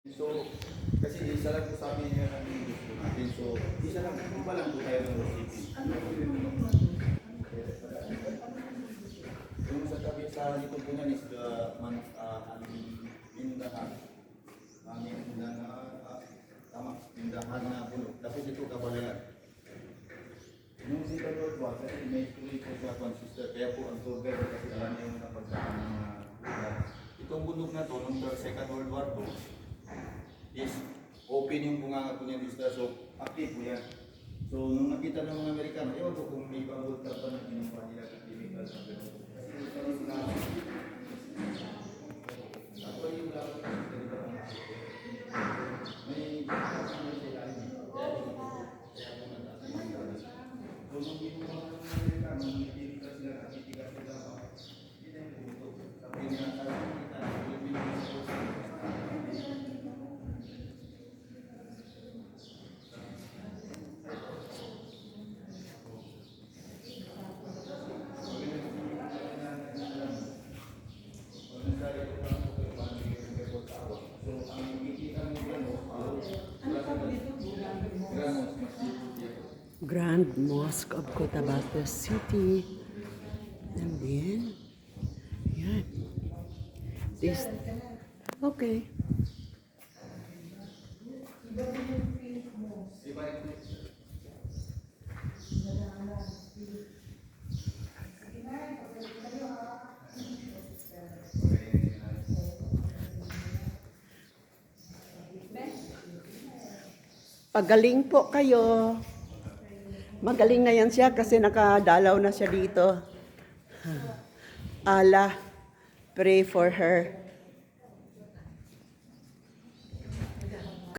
So, kasi isa lang po sabi niya ng gusto natin. So, isa lang, iba lang po tayo ng recipe. Yung sa tabi sa likod po niyan is the tindahan. Tama, tindahan na bulok. Tapos ito kabalayan. Yung si Lord was, may tuloy po siya kung sister. Kaya po ang tour guide kasi alam niya yung napagkaan ng lugar. Itong bundok na to, nung Second World War II, is open yung bunganga po niya sister. So, active po yan. So, nung nakita ng mga Amerikano, ewan ko kung may pang-world cup pa na kinuha nila ng chemical sa gano'n. Kasi yung na ako yung lang may kasama sa ilalim. Kaya po natasin ang gabi. So, nung kinuha ng mga Amerikano, may chemical sila at titigas sila pa. Hindi na yung puto. Sabi nga, sabi kita, yung pinag-iso sa Grand Mosque of Cotabato City. And then, yan. This, okay. Pagaling po kayo. Magaling na yan siya kasi nakadalaw na siya dito. Allah, pray for her.